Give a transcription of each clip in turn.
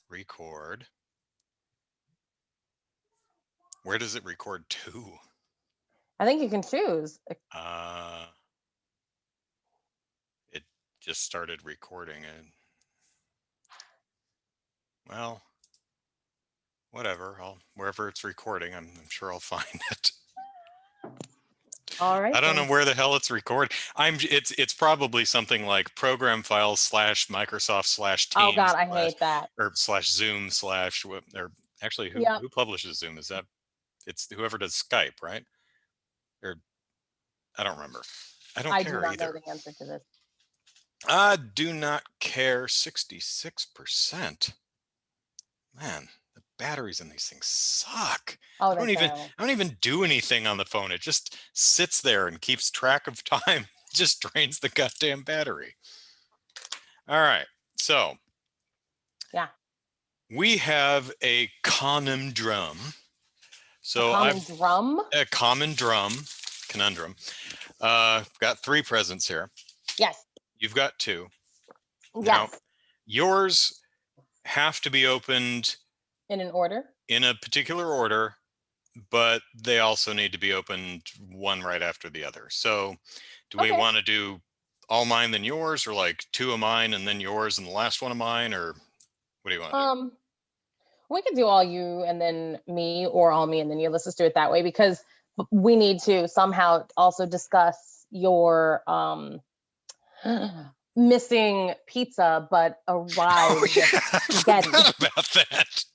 record. Where does it record to? I think you can choose. It just started recording and well, whatever. Wherever it's recording, I'm sure I'll find it. All right. I don't know where the hell it's recorded. It's probably something like program files / Microsoft / Teams. Oh God, I hate that. Or / Zoom / or actually who publishes Zoom? Is that it's whoever does Skype, right? Or I don't remember. I don't care do not either. know the answer to this. I do not care. 66%. Man, the batteries in these things suck. Oh, I don't even do anything on the phone. It just sits there and keeps track of time. Just drains the goddamn battery. All right. So yeah, we have a conundrum. So a conundrum. Got 3 presents here. Yes. You've got 2. Yes. Now, yours have to be opened in an order. In a particular order, but they also need to be opened one right after the other. So do we want to do all mine then yours, or like 2 of mine and then yours and the last one of mine, or what do you want to do? We could do all you and then me, or all me and then you. Let's just do it that way, because we need to somehow also discuss your missing pizza but arrived. I forgot about that.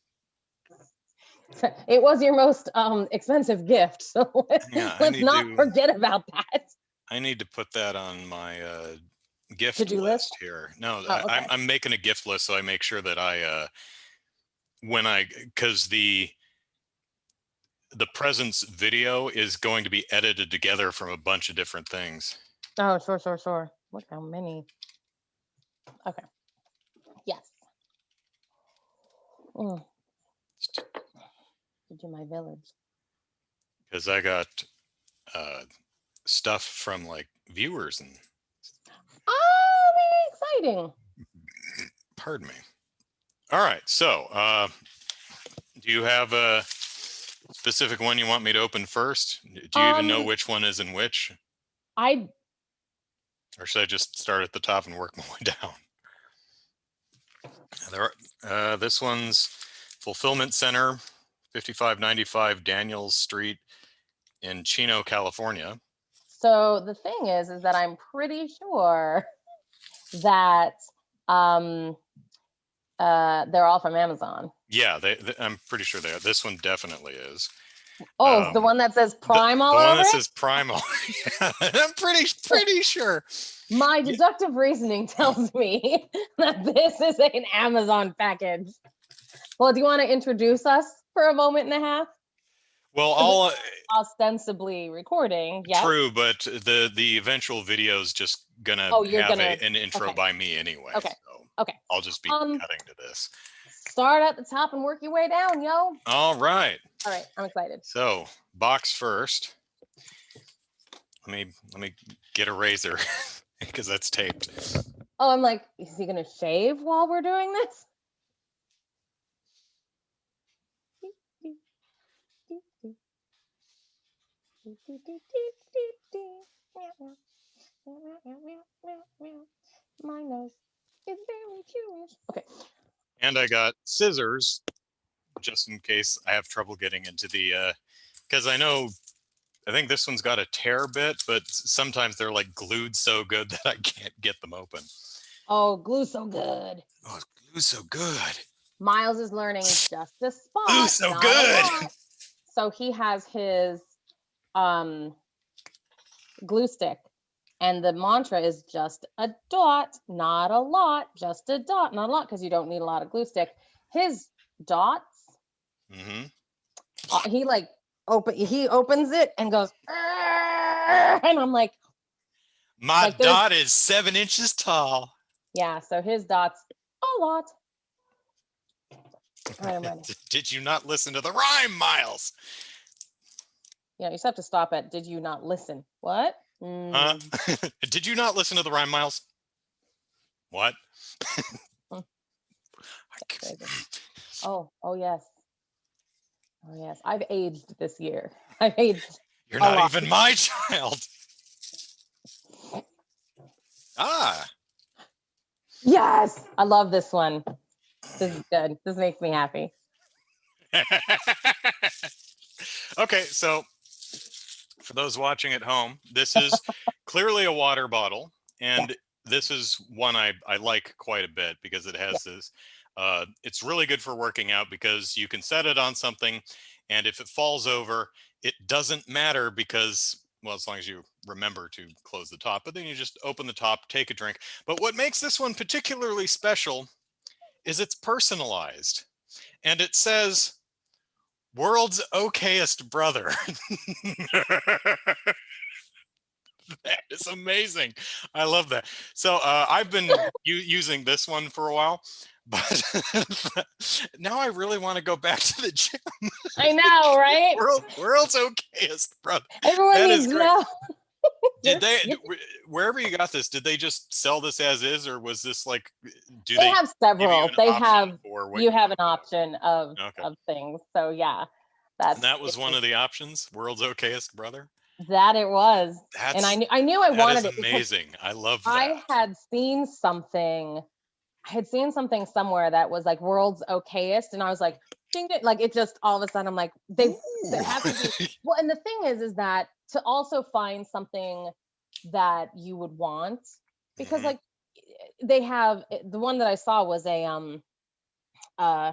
It was your most expensive gift, so let's not forget about that. I need to put that on my gift list here. No, I'm making a gift list, so I make sure that I because the presents video is going to be edited together from a bunch of different things. Oh, sure. Look how many. Okay. Yes. To do my village. Because I got stuff from like viewers and. Oh, very exciting. Pardon me. All right, so do you have a specific one you want me to open first? Do you even know which one is in which? Or should I just start at the top and work my way down? This one's Fulfillment Center, 5595 Daniels Street in Chino, California. So the thing is that I'm pretty sure that they're all from Amazon. Yeah, I'm pretty sure they are. This one definitely is. Oh, the one that says Prime all over it? The one that says Prime all I'm pretty sure. My deductive reasoning tells me that this is an Amazon package. Well, do you want to introduce us for a moment and a half? Well, ostensibly recording. Yeah. True, but the eventual video is just gonna have an intro by me anyway. Okay. So I'll just be cutting to this. Start at the top and work your way down, yo. All right. I'm excited. So box first. Let me get a razor because that's taped. Oh, I'm like, is he gonna shave while we're doing this? My nose is very curious. Okay. And I got scissors, just in case I have trouble getting into the, because I think this one's got a tear bit, but sometimes they're like glued so good that I can't get them open. Oh, glue so good. Oh, glue's so good. Miles is learning just the spot. Glue so good. So he has his glue stick, and the mantra is just a dot, not a lot, just a dot, not a lot, because you don't need a lot of glue stick. His dots, he like he opens it and goes, and I'm like, my dot is 7 inches tall. Yeah, so his dots a lot. Did you not listen to the rhyme, Miles? Yeah, you just have to stop at, did you not listen? What? Did you not listen to the rhyme, Miles? What? Oh yes. Oh yes. I've aged this year. I've aged You're a not lot. even my child. Ah. Yes. I love this one. This is good. This makes me happy. Okay, so for those watching at home, this is clearly a water bottle, Yeah. and this is one I like quite a bit because it Yeah. has this. It's really good for working out because you can set it on something, and if it falls over, it doesn't matter because, well, as long as you remember to close the top, but then you just open the top, take a drink. But what makes this one particularly special is it's personalized, and it says world's okayest brother. That is amazing. I love that. So I've been using this one for a while, but now I really want to go back to the gym. I know, right? World's okayest brother. Everyone That is needs to great. know. Did they, You're- wherever you got this, did they just sell this as is, or was this like, do they they have give you several. an They option have for what you you have want an to option do? Okay. of things. So yeah, And that's that was one of the options, world's okayest brother. that it was. And I knew I That is wanted it because amazing. I love that. I had seen something. I had seen something somewhere that was like world's okayest, and I was like, ding it, like it just all of a sudden I'm like, they have to be well. And the thing is that to also find something that you would want, because Mhm. like they have the one that I saw was a uh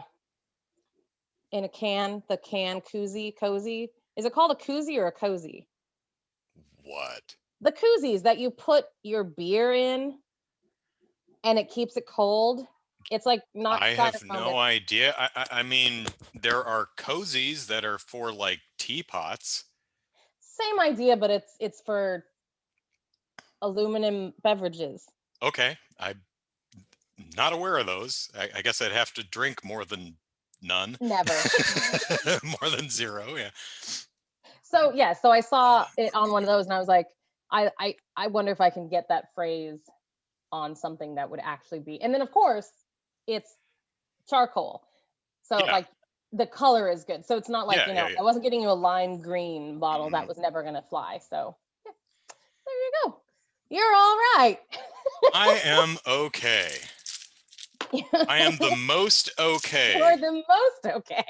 in a can, the can koozie cozy. Is it called a koozie or a cozy? What? The koozies that you put your beer in and it keeps it cold. It's like not I have styrofoam. no idea. I mean, there are cozies that are for like teapots. Same idea, but it's for aluminum beverages. Okay, I'm not aware of those. I guess I'd have to drink more than none, Never. more than zero. Yeah. So yeah, so I saw it on one of those and I was like, I wonder if I can get that phrase on something that would actually be. And then of course, it's charcoal. So Yeah. like the color is good. So it's not like, Yeah. Yeah. I wasn't getting you a lime green bottle that Mhm. was never gonna fly. So yeah, there you go. You're all right. I am okay. I am the most okay. You're the most okay.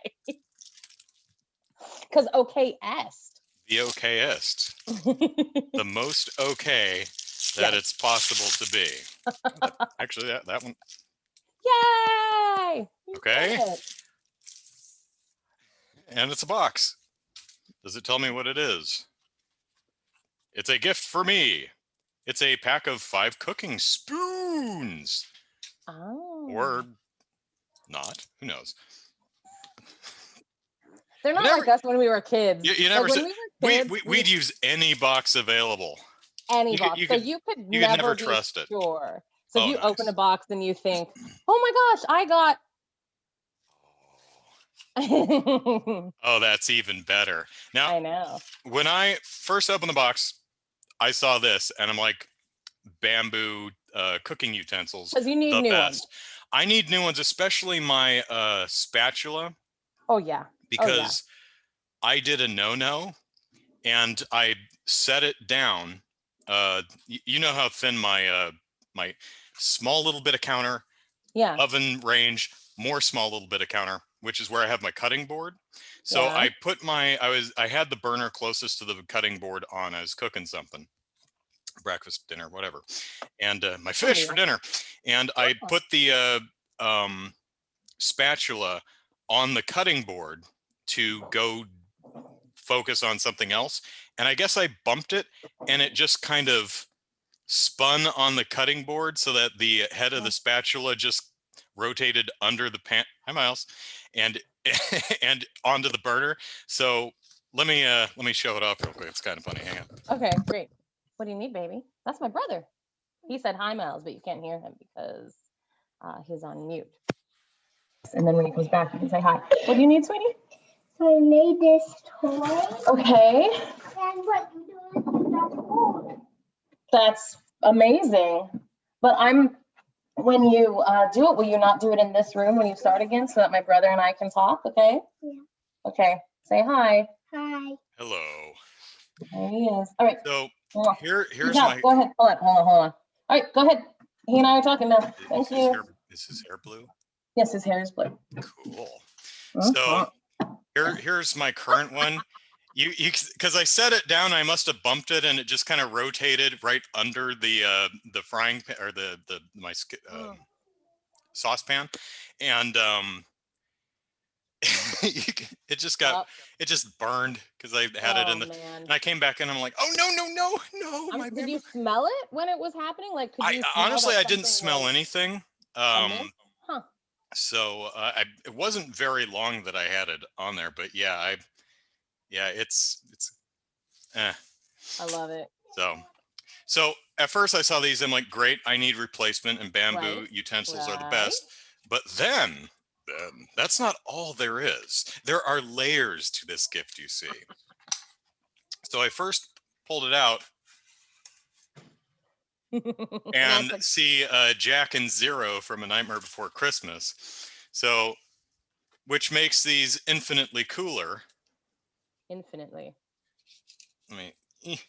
Because okay est. The okayest. The most okay that Yes. it's possible to be. Actually, that one. Yay! You Okay. did it. And it's a box. Does it tell me what it is? It's a gift for me. It's a pack of 5 cooking spoons. Or Oh. not. Who knows? They're You not never like us when we were kids. you Like never when said we were kids, we'd use any box available. any You could box. you So could you could you could never never be trust it. sure. So if Oh, you open a nice. box and you think, oh my gosh, I got Oh, that's even better. Now, I know. when I first opened the box, I saw this and I'm like, bamboo cooking utensils, Because you need the new ones. best. I need new ones, especially my spatula, Oh yeah. Oh yeah. because I did a no-no and I set it down. You know how thin my small little bit of counter, Yeah. oven range, more small little bit of counter, which is where I have my cutting board. So Yeah. I had the burner closest to the cutting board on. I was cooking something, breakfast, dinner, whatever, and my Oh fish for yeah. dinner. And I Oh, put the spatula on the cutting board to go focus on something else. And I guess I bumped it and it just kind of spun on the cutting board so that the head of the spatula just rotated under the pan. Hi, Miles. And and onto the burner. So let me show it off real quick. It's kind of funny. Hang on. okay, great. What do you need, baby? That's my brother. He said hi, Miles, but you can't hear him because he's on mute. And then when he comes back, you can say hi. What do you need, sweetie? So I made this toy. Okay. And what you do is that's cool. That's amazing. But I'm when you do it, will you not do it in this room when you start again so that my brother and I can talk, okay? Yeah. Okay, say hi. Hi. Hello. There he is. All right. So Mwah. Good here's job. my. Go ahead. Hold on. All right, go ahead. He and I are talking now. Thank you. Is his hair blue? Yes, his hair is blue. Cool. So Mhm. here's my current one. You because I set it down, I must have bumped it, and it just kind of rotated right under the frying pan or my saucepan, and it just got it just burned because I had it in the. Man. And I came back and I'm like, oh no, my Did you smell it when it was happening? Like, could I you smell honestly that I didn't something smell was anything. amiss? Huh. So it wasn't very long that I had it on there, but yeah, it's eh. I love it. So at first I saw these, I'm like, great, I need replacement, and bamboo Right. utensils are the Right. best. But then that's not all there is. There are layers to this gift, you see. So I first pulled it out and Like, see Jack and Zero from A Nightmare Before Christmas. So, which makes these infinitely cooler. infinitely. Let me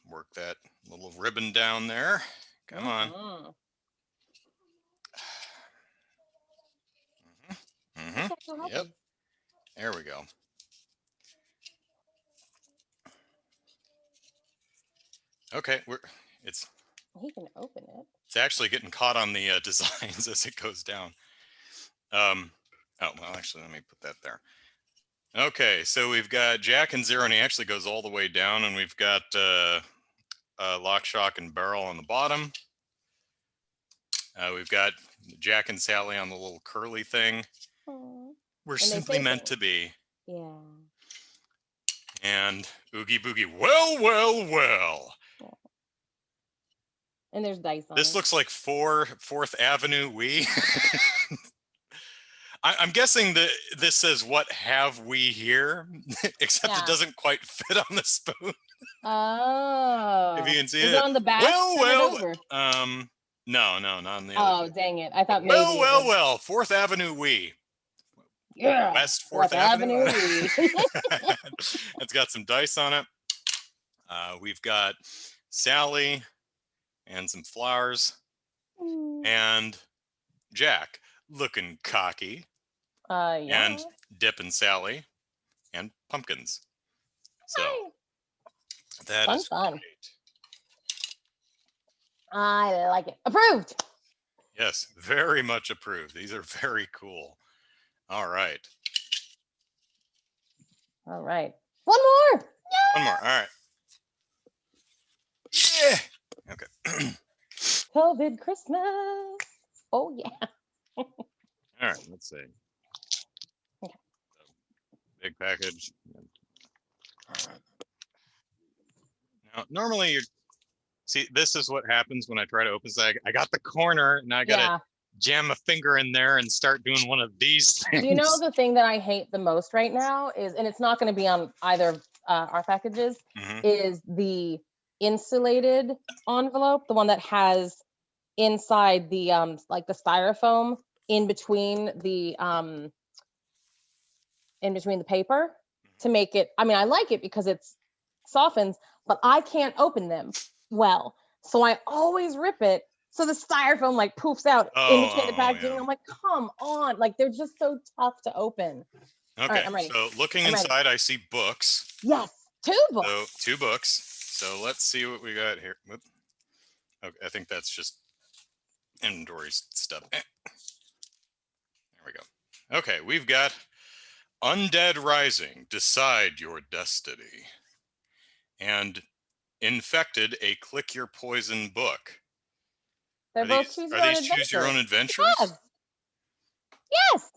work that little ribbon down there. Come on. Yep. There we go. Okay, he can open it. It's actually getting caught on the designs as it goes down. Oh well, actually, let me put that there. Okay, so we've got Jack and Zero, and he actually goes all the way down, and we've got Lock, Shock, and Barrel on the bottom. We've got Jack and Sally on the little curly thing. Aww. We're simply meant to be. Yeah. And Oogie Boogie. Well. And there's dice on This it. looks like Fourth Avenue Wii. I'm guessing that this says "What have we here?" Except it doesn't quite fit on the spoon. Oh. If you can see Is it. it on the back? Well. No, not on the other. Oh, dang it! I thought Well, maybe. well. Fourth Avenue Wii. Yeah. West Fourth Avenue. Wii. It's got some dice on it. We've got Sally and some flowers, and Jack looking cocky. Yeah. And Dip and Sally, and pumpkins. So that is fun. great. I like it. Approved. Yes, very much approved. These are very cool. All right. One more. Yeah! One more. All right. Yeah. Okay. COVID Christmas. Oh yeah. All right. Let's see. Okay. Big package. Now, normally you see, this is what happens when I try to open this. I got the corner, and I got to jam a finger in there and start doing one of these things. Do you know the thing that I hate the most right now is, and it's not going to be on either of our packages, is the insulated envelope, the one that has inside the like the styrofoam in between the paper to make it. I mean, I like it because it softens, but I can't open them well, so I always rip it. So the styrofoam like poofs out in between the packaging. Yeah. I'm like, come on, like they're just so tough to open. Okay, all right, I'm ready. So looking inside, I see books. Yes, 2 books. So 2 books. So let's see what we got here. Okay, I think that's just inventory stuff. There we go. Okay, we've got Undead Rising, Decide Your Destiny. And Infected, a Click Your Poison book. They're both Choose Your Own Adventures? Yes.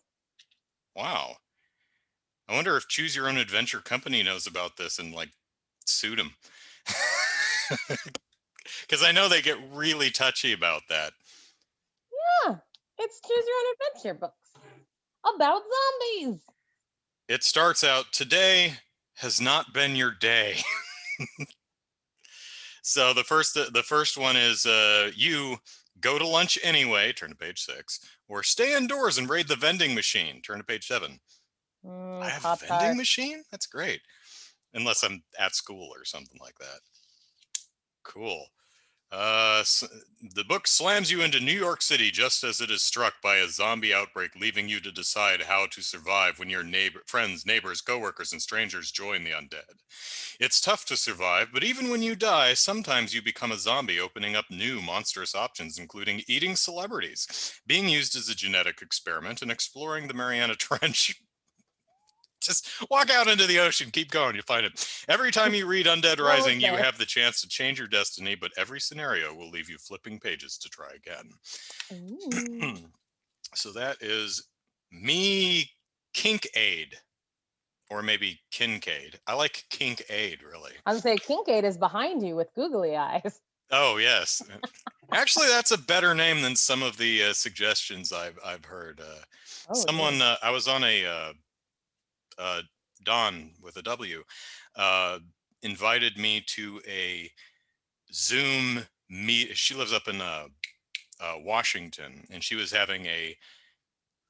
Wow. I wonder if Choose Your Own Adventure Company knows about this and like sued them. Because I know they get really touchy about that. Yeah, it's Choose Your Own Adventure books about zombies. It starts out, today has not been your day. So the first one is you go to lunch anyway, turn to page 6, or stay indoors and raid the vending machine, turn to page 7. I have a vending machine? That's great. Unless I'm at school or something like that. Cool. The book slams you into New York City just as it is struck by a zombie outbreak, leaving you to decide how to survive when your friends, neighbors, coworkers, and strangers join the undead. It's tough to survive, but even when you die, sometimes you become a zombie, opening up new monstrous options, including eating celebrities, being used as a genetic experiment, and exploring the Mariana Trench. Just walk out into the ocean, keep going, you'll find it. Every time you read Undead Rising, you have the chance to change your destiny, but every scenario will leave you flipping pages to try again. So that is me Kinkaid. Or maybe Kincaid. I like Kinkaid, really. I was gonna say Kinkaid is behind you with googly eyes. Oh, yes. Actually, that's a better name than some of the suggestions I've heard. Someone, I was on a Dawn with a W, invited me to a Zoom meet. She lives up in Washington, and she was having a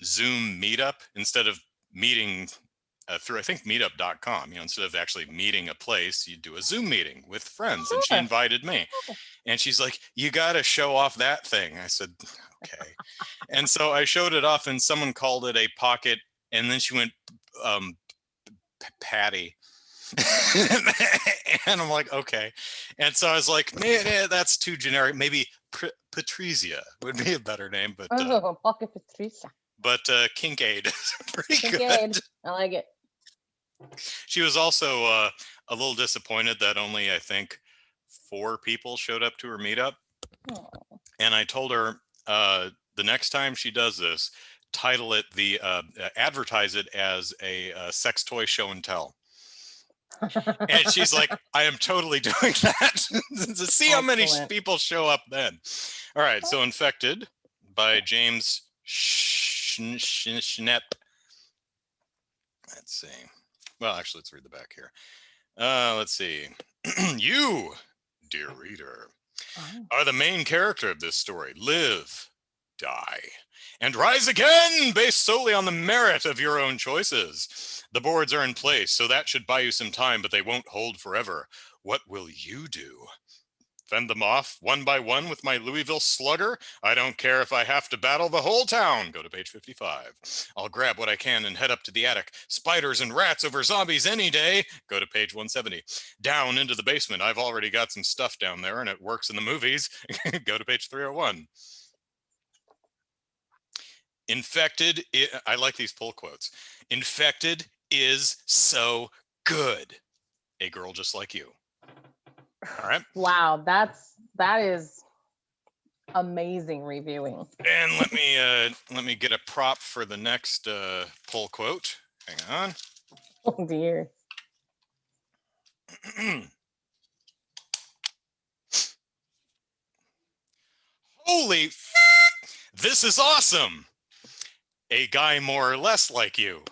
Zoom meetup instead of meeting through, I think, meetup.com. Instead of actually meeting a place, you do a Zoom meeting with friends. And she invited me. And she's like, you got to show off that thing. I said, okay. And so I showed it off, and someone called it a pocket. And then she went, Patty. And I'm like, okay. And so I was like, man, that's too generic. Maybe Patrizia would be a better name. But pocket Patrizia. But Kinkaid is pretty Kinkaid. good. I like it. She was also a little disappointed that only, I think, 4 people showed up to her meetup. Aww. And I told her the next time she does this, title it advertise it as a sex toy show and tell. And she's like, I am totally doing that. To see how many people show up then. All right, so Infected by James Schnepp. Let's see. Well, actually, let's read the back here. Let's see. You, dear reader, are the main character of this story. Live, die, and rise again based solely on the merit of your own choices. The boards are in place, so that should buy you some time, but they won't hold forever. What will you do? Fend them off one by one with my Louisville slugger? I don't care if I have to battle the whole town. Go to page 55. I'll grab what I can and head up to the attic. Spiders and rats over zombies any day. Go to page 170. Down into the basement. I've already got some stuff down there, and it works in the movies. Go to page 301. Infected, I like these pull quotes. Infected is so good. A girl just like you. All right. Wow, that is amazing reviewing. And let me get a prop for the next pull quote. Hang on. Oh dear. Holy, this is awesome. A guy more or less like you.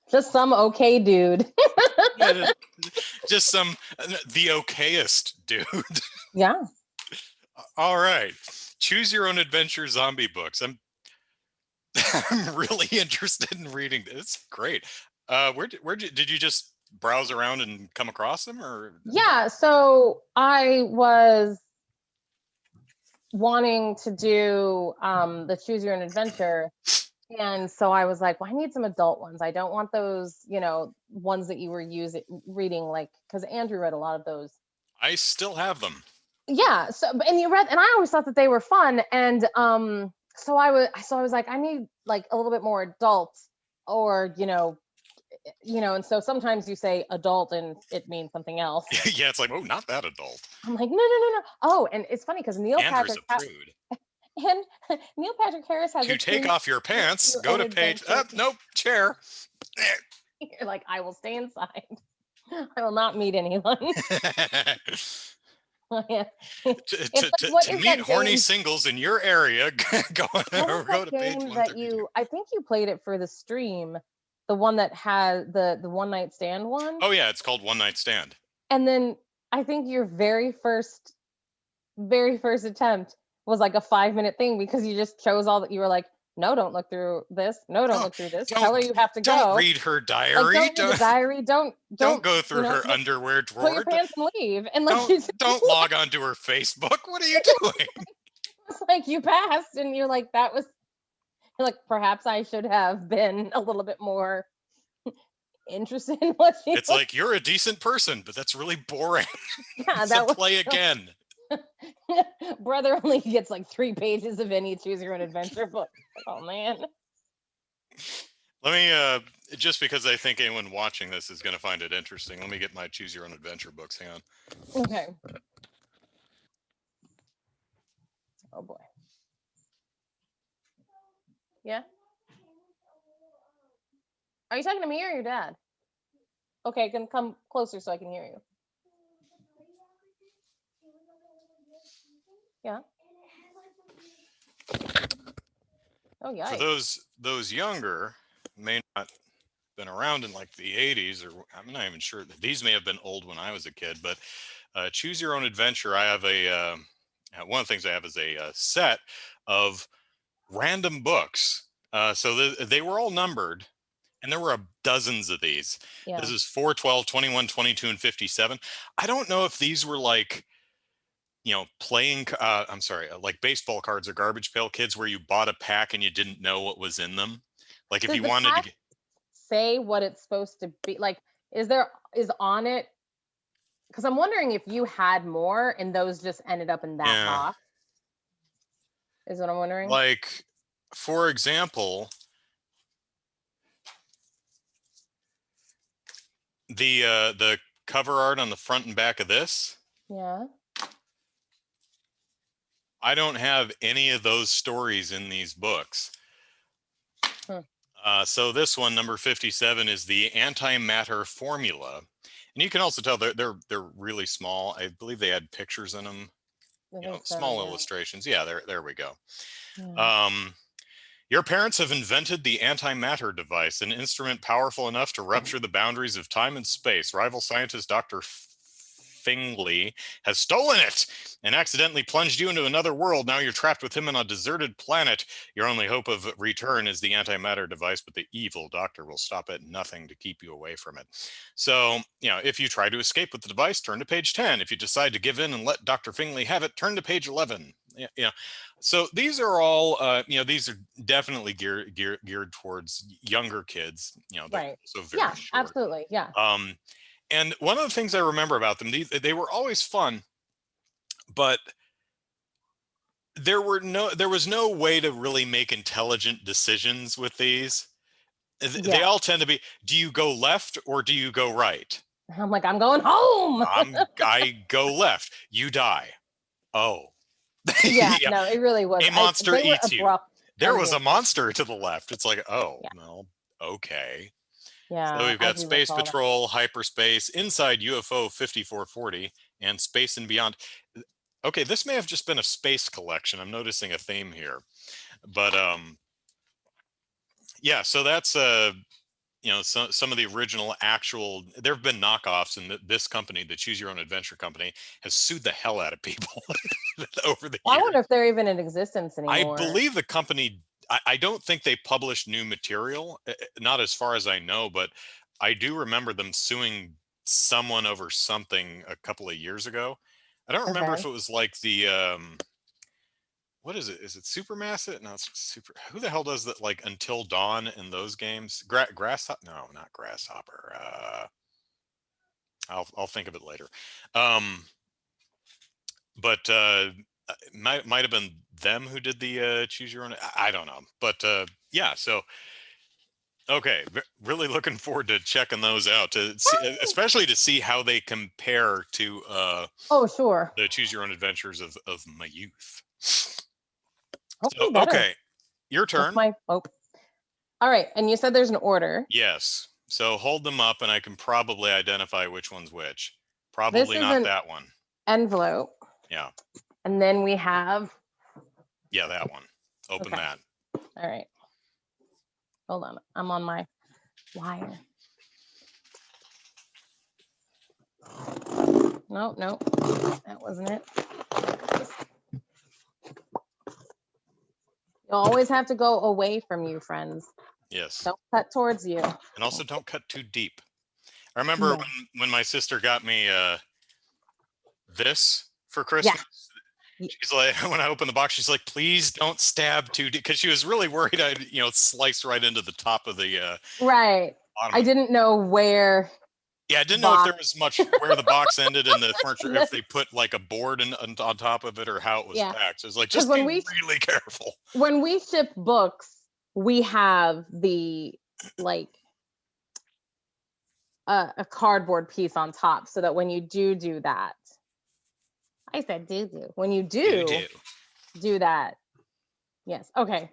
Just some okay dude. Just the okayest dude. Yeah. All right. Choose your own adventure zombie books. I'm really interested in reading this. It's great. Did you just browse around and come across them, or? Yeah. So I was wanting to do the Choose Your Own Adventure. And so I was like, well, I need some adult ones. I don't want those, ones that you were reading, like, because Andrew read a lot of those. I still have them. Yeah. So, and you read, and I always thought that they were fun. And so I was like, I need like a little bit more adult, or and so sometimes you say adult and it means something else. Yeah, it's like, oh, not that adult. I'm like, no. Oh, and it's funny because Neil Andrew's Patrick. And Neil Patrick Harris has to take off your pants. Go to page. Nope, chair. You're like, I will stay inside. I will not meet anyone. To meet horny singles in your area, go to page 132. I think you played it for the stream, the one that has the one night stand one. Oh yeah, it's called One Night Stand. And then I think your very first attempt was like a 5-minute thing because you just chose all that. You were like, no, don't look through this. No, don't Oh, look through this. Tell her don't you have to don't go. read her Like, diary. don't read the diary. Don't, Don't go through her just underwear put your drawer. pants and leave. And like, you just, Don't log onto her Facebook. What are you doing? it's like you passed and you're like, you're like, perhaps I should have been a little bit more interested in what she It's like, you're a decent person, but that's really boring. yeah, So that was play again. brother only gets like 3 pages of any choose your own adventure book. Oh man. Let me just because I think anyone watching this is going to find it interesting, let me get my choose your own adventure books. Hang on. Okay. Oh boy. Yeah. Are you talking to me or your dad? Okay, I can come closer so I can hear you. Yeah. Oh yeah. For those younger, may not been around in like the 80s, or I'm not even sure. These may have been old when I was a kid, but choose your own adventure. I have one of the things I have is a set of random books. So they were all numbered, and there were dozens of these. Yeah. This is 4, 12, 21, 22, and 57. I don't know if these were like, I'm sorry, like baseball cards or garbage pail kids where you bought a pack and you didn't know what was in them. Like if Does you the wanted to pack get, say what it's supposed to be? Like, is on it? Because I'm wondering if you had more and those just ended up in that yeah, box. Is what I'm wondering. like, for example, the cover art on the front and back of this, Yeah. I don't have any of those stories in these books. So this one, number 57, is the antimatter formula, and you can also tell they're really small. I believe they had pictures in them, I think so. small Yeah. illustrations. Yeah, there we go. Yeah. Your parents have invented the antimatter device, an instrument powerful enough to rupture the boundaries of time and space. Rival scientist Dr. Fingley has stolen it and accidentally plunged you into another world. Now you're trapped with him on a deserted planet. Your only hope of return is the antimatter device, but the evil doctor will stop at nothing to keep you away from it. So, if you try to escape with the device, turn to page 10. If you decide to give in and let Dr. Fingley have it, turn to page 11. Yeah. So these are all, these are definitely geared towards younger kids. They're Right. also very Yeah. short. Absolutely. Yeah. And one of the things I remember about them, they were always fun, but there was no way to really make intelligent decisions with these. They Yeah. all tend to be, do you go left or do you go right? I'm like, I'm going home. I go left. You die. Oh. Yeah. Yeah. No, it really was. A monster They were eats you. abrupt. There was a endings. monster to the left. It's like, oh, Yeah. well, okay. So Yeah. we've I got do Space recall that. Patrol, Hyperspace, Inside UFO 5440, and Space and Beyond. Okay, this may have just been a space collection. I'm noticing a theme here. But yeah, so that's some of the original actual, there have been knockoffs, and this company, the Choose Your Own Adventure company, has sued the hell out of people over the Well, I years. wonder if they're even in existence I anymore. believe the company, I don't think they published new material, not as far as I know, but I do remember them suing someone over something a couple of years ago. I don't remember Okay. if it was like the what is it? Is it Supermassive? No, it's Super. Who the hell does that? Like Until Dawn in those games? Grasshopper? No, not Grasshopper. I'll think of it later. But might have been them who did the choose your own. I don't know, but yeah. So okay, really looking forward to checking those out, especially to see how they compare to Oh, sure. the choose your own adventures of my youth. Hopefully So better. okay, your That's turn. my hope. All right. And you said there's an order. Yes. So hold them up, and I can probably identify which one's which. This Probably is not an that one. envelope. Yeah. And then we have. Yeah, that one. Open Okay. that. All right. Hold on. I'm on my wire. no, that wasn't it. You always have to go away from you, friends. Yes. Don't cut towards you. And also don't cut too deep. I remember No. when my sister got me this for Yeah. Christmas. She's like, when I opened the box, she's like, please don't stab too deep, because she was really worried I'd, slice right into the top of the Right. bottom. I didn't know where. Yeah, I didn't know if there was much where the box ended in the furniture, if they put like a board on top of it, or how it was packed. So it's like, just be really careful. When we ship books, we have the like a cardboard piece on top, so that when you do that, I said do. When you do that, yes. Okay.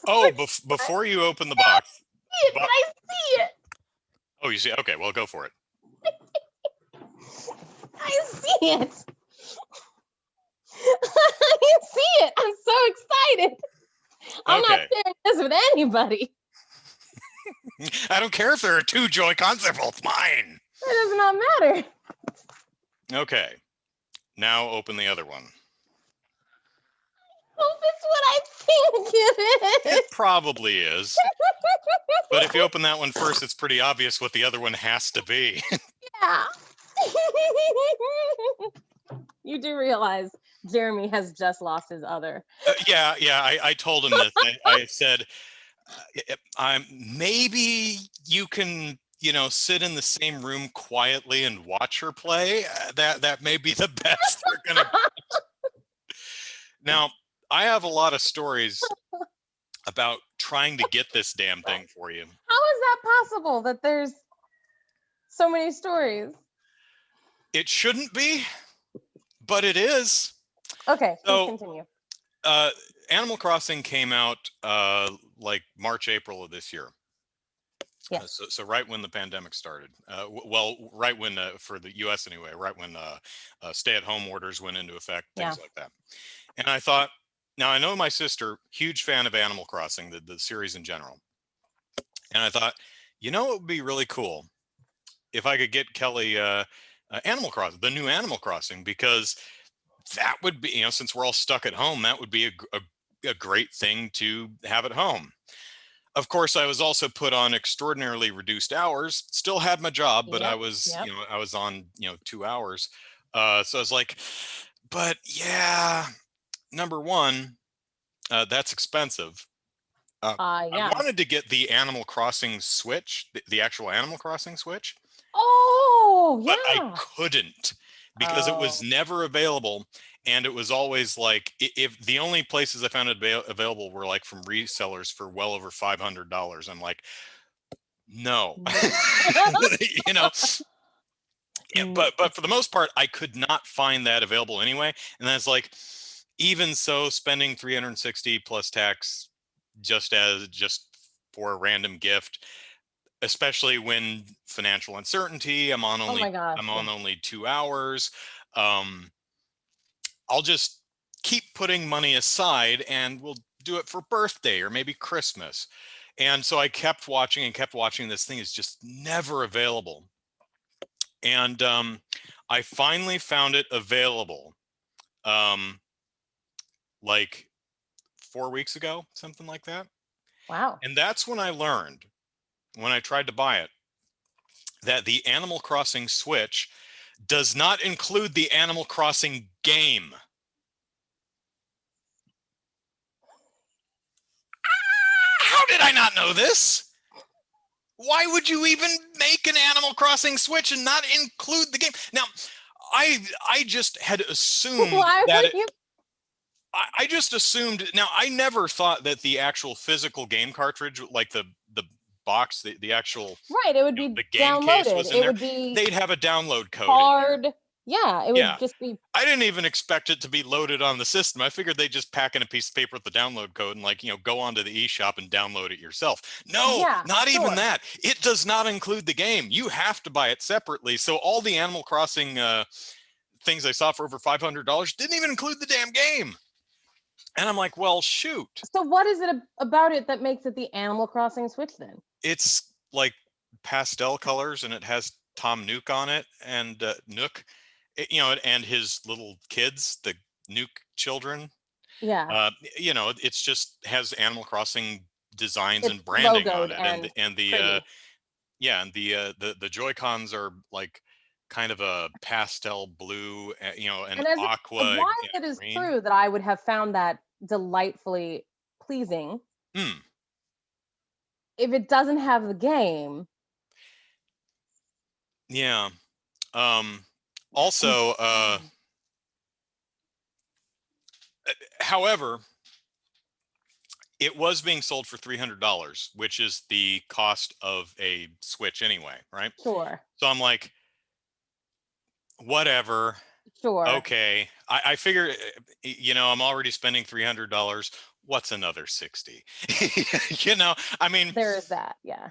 Oh, before you open the box. I see it. Oh, you see? Okay, well, go for it. I see it. I see it. I'm so excited. I'm not sharing this with anybody. I don't care if there are 2 Joy-Cons, they're both mine. That does not matter. Okay. Now open the other one. Hope it's what I think it is. It probably is. But if you open that one first, it's pretty obvious what the other one has to be. Yeah. You do realize Jeremy has just lost his other. Yeah. I told him this. I said, maybe you can, sit in the same room quietly and watch her play. That may be the best we're gonna. Now, I have a lot of stories about trying to get this damn thing for you. How is that possible that there's so many stories? It shouldn't be, but it is. Okay, so, please continue. Animal Crossing came out like March, April of this year. Yeah. So right when the pandemic started. Well, right when, for the US anyway, right when stay-at-home orders went into effect, things like that. And I thought, now I know my sister, huge fan of Animal Crossing, the series in general. And I thought, it would be really cool if I could get Kelly Animal Crossing, the new Animal Crossing, because that would be, since we're all stuck at home, that would be a great thing to have at home. Of course, I was also put on extraordinarily reduced hours, still had my job, but I was, I was on, 2 hours. So I was like, but yeah, number one, that's expensive. I wanted to get the Animal Crossing Switch, the actual Animal Crossing Switch. Oh, yeah. But I couldn't, because it was never available. And it was always like, if the only places I found it available were like from resellers for well over $500. I'm like, no, but for the most part, I could not find that available anyway. And that's like, even so, spending $360 plus tax just for a random gift, especially when financial uncertainty, I'm on only 2 hours. I'll just keep putting money aside and we'll do it for birthday or maybe Christmas. And so I kept watching. This thing is just never available. And I finally found it available like 4 weeks ago, something like that. Wow. And that's when I learned, when I tried to buy it, that the Animal Crossing Switch does not include the Animal Crossing game. How did I not know this? Why would you even make an Animal Crossing Switch and not include the game? Now, I just had assumed I just assumed. Now, I never thought that the actual physical game cartridge, like the box, the actual it would be the game case was in there. They'd have a download code. Hard. Yeah, it would just be. I didn't even expect it to be loaded on the system. I figured they'd just pack in a piece of paper with the download code and go onto the eShop and download it yourself. No, not even that. It does not include the game. You have to buy it separately. So all the Animal Crossing things I saw for over $500 didn't even include the damn game. And I'm like, well, shoot. So what is it about it that makes it the Animal Crossing Switch then? It's like pastel colors and it has Tom Nook on it, and Nook, and his little kids, the Nook children. Yeah. It's just has Animal Crossing designs It's and branding on logoed it, and and the pretty. yeah, and the Joy Cons are like kind of a pastel blue, an And as aqua while and it a is green. true that I would have found that delightfully pleasing, Mm, if it doesn't have the game, yeah. that seems Also, sad. however, it was being sold for $300, which is the cost of a Switch anyway, right? Sure, So I'm like, whatever. sure. Okay. I figure, I'm already spending $300. What's another 60? I mean, There is that. Yeah.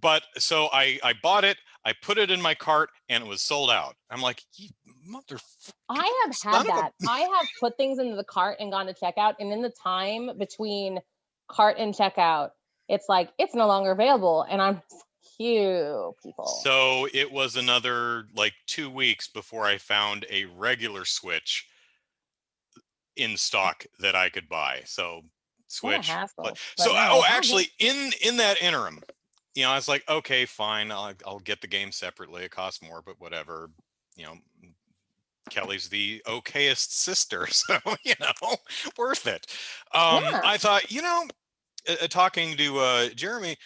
but so I bought it, I put it in my cart, and it was sold out. I'm like, you motherfucker, I have son had of a. that. I have put things into the cart and gone to checkout, and in the time between cart and checkout, it's like it's no longer available, and I'm just like, you people. So it was another like 2 weeks before I found a regular Switch in stock that I could buy. So What a Switch. hassle. So But no, oh, as long as actually, in that interim, I was like, okay, fine, I'll get the game separately. It costs more, but whatever. You know, Kelly's the okayest sister, so worth it. yeah. I thought, talking to Jeremy,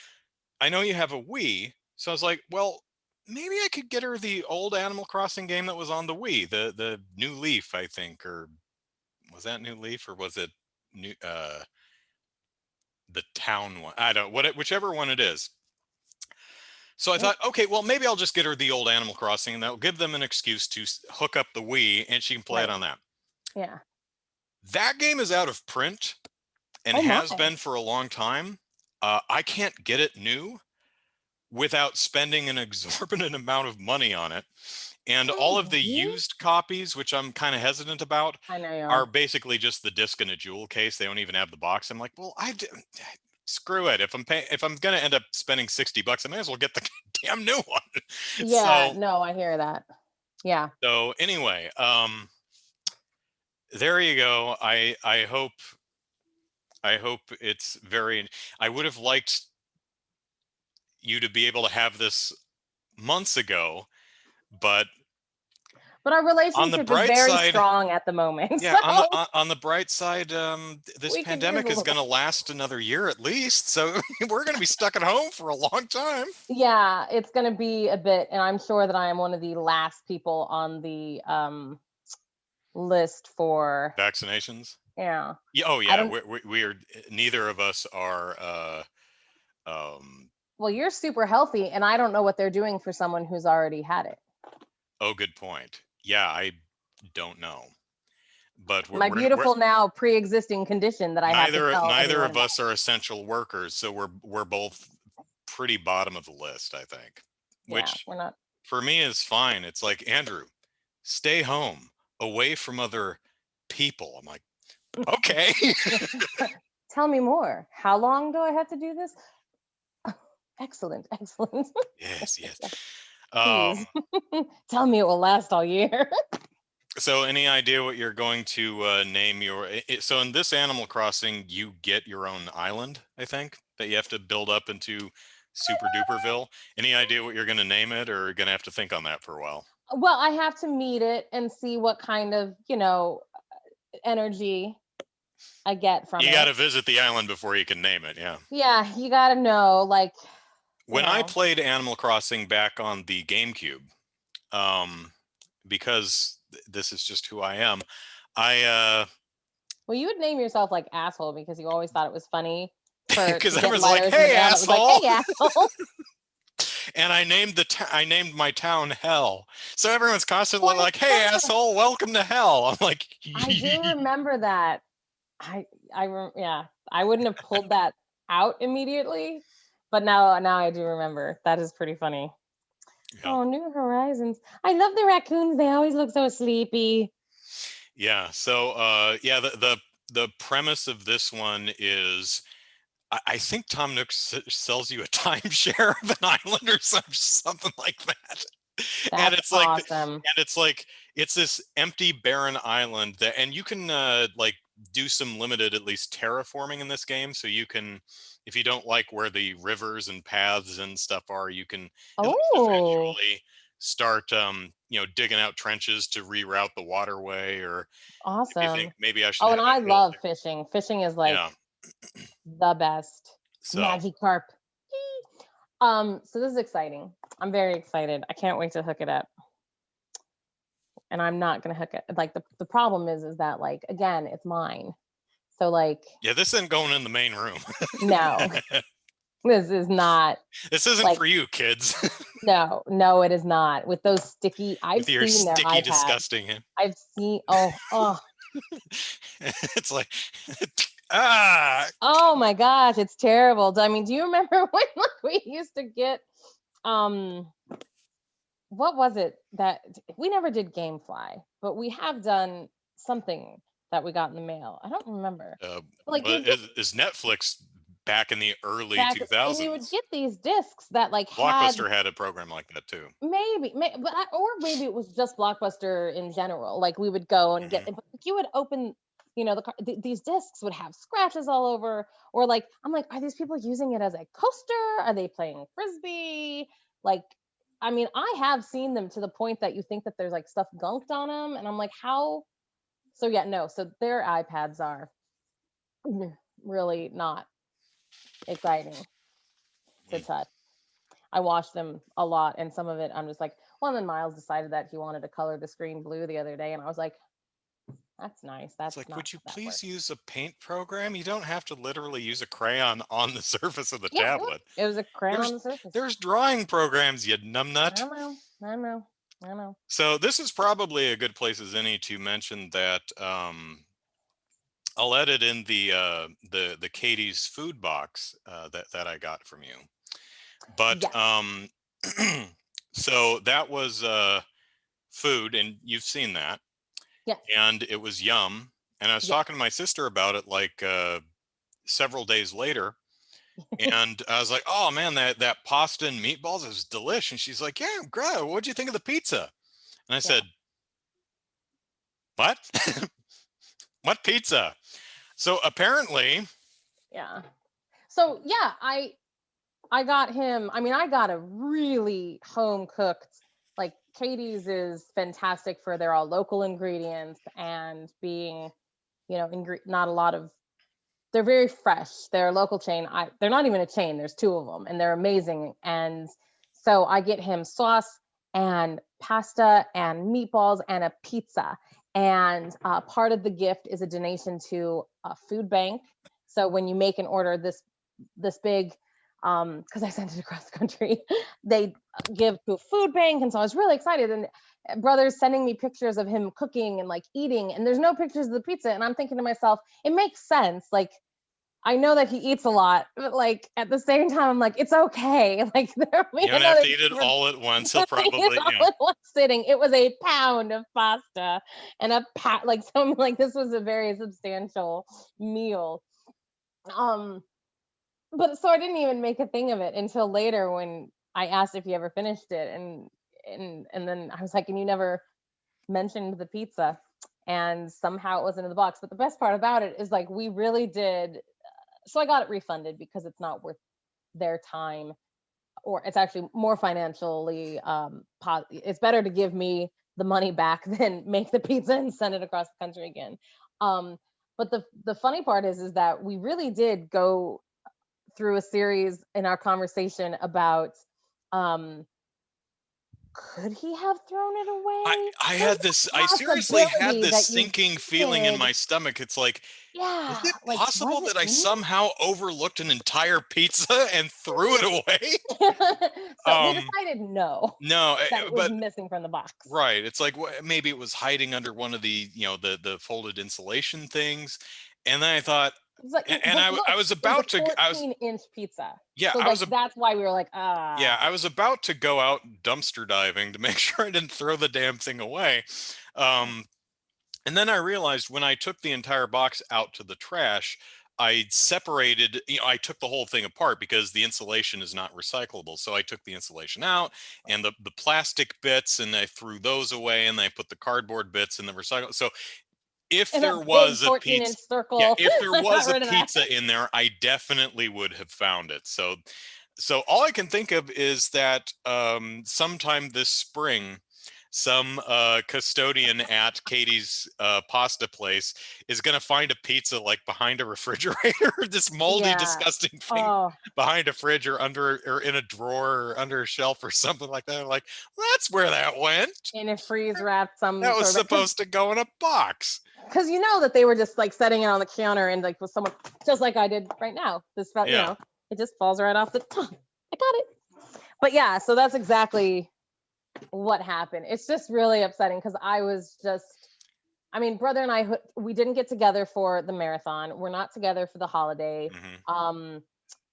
I know you have a Wii, so I was like, well, maybe I could get her the old Animal Crossing game that was on the Wii, the New Leaf, I think, or was that New Leaf, or was it new the town one? I don't whichever one it is. So I thought, okay, well, maybe I'll just get her the old Animal Crossing, and that'll give them an excuse to hook up the Wii, and she can play it Right. on that. Yeah. That game is out of print and Oh my. has been for a long time. I can't get it new without spending an exorbitant amount of money on it. And all of Oh, the really? used copies, which I'm kind of hesitant about, I know you are are. basically just the disc in a jewel case. They don't even have the box. I'm like, well, screw it. If I'm gonna end up spending $60, I may as well get the damn new one. Yeah, So no, I hear that. Yeah. anyway, there you go. I hope it's very. I would have liked you to be able to have this months ago, but But our on the relationship is bright very side, strong at the moment. yeah, So on the bright side, this we could use pandemic a is going little. to last another year at least, so we're going to be stuck at home for a long time. Yeah, it's going to be a bit, and I'm sure that I am one of the last people on the list for. Vaccinations. Yeah. Yeah, oh I yeah, don't. we are. Neither of us are. Um, Well, you're super healthy, and I don't know what they're doing for someone who's already had it. oh, good point. Yeah, I don't know, but My we're beautiful now pre-existing condition that I have to tell neither everyone of about. us are essential workers, so we're both pretty bottom of the list, I think. Yeah, Which we're not. for me is fine. It's like, Andrew, stay home, away from other people. I'm like, okay. Tell me more. How long do I have to do this? Excellent, excellent. Yes, yes. Please tell me it will last all year. So any idea what you're going to name your so in this Animal Crossing you get your own island, I think, that you have to build up into super duperville. Any idea what you're going to name it, or going to have to think on that for a while? Well, I have to meet it and see what kind of, energy I get from You got it. to visit the island before you can name it, yeah. Yeah, you got to know, like, you When I know. played Animal Crossing back on the GameCube, um because this is just who I am, I Well, you would name yourself like asshole because you always thought it was funny for because to get everyone's like, letters in the "Hey, mail that was like, asshole," "Hey, asshole." and I named my town Hell. So everyone's Oh, constantly I like, "Hey, remember. asshole, welcome to Hell." I'm like, I do remember that. Yeah, I wouldn't have pulled that out immediately, but now I do remember. That is pretty funny. yeah, Oh, New Horizons. I love the raccoons. They always look so sleepy. yeah. So yeah, the premise of this one is, I think Tom Nook sells you a timeshare of an island or something like that. And That's it's like, awesome. it's this empty barren island that, and you can like do some limited, at least terraforming in this game. So you can, if you don't like where the rivers and paths and stuff are, you can at least Oh, eventually start digging out trenches to reroute the waterway. Or if you think awesome. maybe I should Oh, have and I a hill love there. fishing. Fishing is Yeah. like the best. So Magikarp. So this is exciting. I'm very excited. I can't wait to hook it up. And I'm not gonna hook it. Like the problem is that like again, it's mine. So like yeah, this isn't going in the main room. no, this is not This isn't like for you, kids. no, it is not. With those sticky, I've With your seen their sticky, iPad. disgusting. I've seen oh It's like, ah. oh my gosh, it's terrible. I mean, do you remember when like, we used to get um what was it that we never did Gamefly, but we have done something that we got in the mail. I don't remember. Like you But would get is Netflix back in the early back and you would 2000s? get these discs that like had Blockbuster had a program like that too. or maybe it was just Blockbuster in general. Like we would go and get Hmm. but you would open these discs would have scratches all over, or like I'm like, are these people using it as a coaster? Are they playing frisbee? Like, I mean, I have seen them to the point that you think that there's like stuff gunked on them, and I'm like, how? So yeah, no. So their iPads are really not exciting to touch. I watched them a lot, and some of it I'm just like, well, and then Miles decided that he wanted to color the screen blue the other day, and I was like, that's nice. It's That's like, not would you how that please works. use a paint program? You don't have to literally use a crayon on the surface of the Yeah, tablet. it was a crayon on There's the surface. there's drawing programs, you I numbnut. know, I know, I know. So this is probably a good place as any to mention that I'll edit in the Katie's food box that I got from you. But Yes, so that was food, and you've seen that, yes, and it was yum. And I was yes. talking to my sister about it like several days later, and I was like, "Oh man, that pasta and meatballs is delish." And she's like, "Yeah, great. What'd you think of the pizza?" And I Yeah, said, "What? What pizza?" So apparently, yeah. So yeah, I got him. I mean, I got a really home cooked. Like Katie's is fantastic for their all local ingredients and being, not a lot of. They're very fresh. They're a local chain. They're not even a chain. There's two of them, and they're amazing. And so I get him sauce and pasta and meatballs and a pizza. And part of the gift is a donation to a food bank. So when you make an order this big, because I sent it across the country, they give to a food bank, and so I was really excited. And brother's sending me pictures of him cooking and like eating, and there's no pictures of the pizza, and I'm thinking to myself, it makes sense. Like I know that he eats a lot, but like at the same time, I'm like, it's okay. Like there will you be don't have another to eat it for all at once. He'll it's probably, all in one sitting. It was a pound of pasta and a pat like so I'm like this was a very substantial meal. Um, but so I didn't even make a thing of it until later when I asked if he ever finished it, and then I was like, and you never mentioned the pizza, and somehow it wasn't in the box. But the best part about it is like we really did. So I got it refunded because it's not worth their time, or it's actually more financially it's better to give me the money back than make the pizza and send it across the country again. um but the funny part is that we really did go through a series in our conversation about um could he have thrown it I away? I There's had this. a I seriously had possibility this that you sinking feeling in did. my stomach. It's like, is Yeah, it like was possible it that I in somehow overlooked an entire pizza and threw it away? there? So we Um, decided no, no, that it was but missing from the box. right. It's like maybe it was hiding under one of the the folded insulation things, and then I thought, It's like, and but I look, was it was a about to. I was 14-inch pizza. yeah. So I like was that's why we were like, Yeah, I ah, was about to go out dumpster diving to make sure I didn't throw the damn thing away. yeah, Um, And then I realized when I took the entire box out to the trash, I separated, I took the whole thing apart because the insulation is not recyclable. So I took the insulation out and the plastic bits, and I threw those away, and I put the cardboard bits in the recycle. So if In a there big was a 14-inch pizza, yeah, circle. if there I got was a rid of that. pizza in there, I definitely would have found it. So all I can think of is that sometime this spring, some custodian at Katie's pasta place is going to find a pizza like behind a refrigerator, this moldy, Yeah. disgusting thing Oh, behind a fridge or under or in a drawer or under a shelf or something like that. I'm like, well, that's where that went. in a freeze wrapped some That was sort of, supposed to go in a box. because you know that they were just like setting it on the counter and like with someone, just like I did right now. This felt, Yeah. it just falls right off the top. I got it. But yeah, so that's exactly what happened. It's just really upsetting because I was just, I mean, brother and I, we didn't get together for the marathon. We're not together for the holiday. Hmm.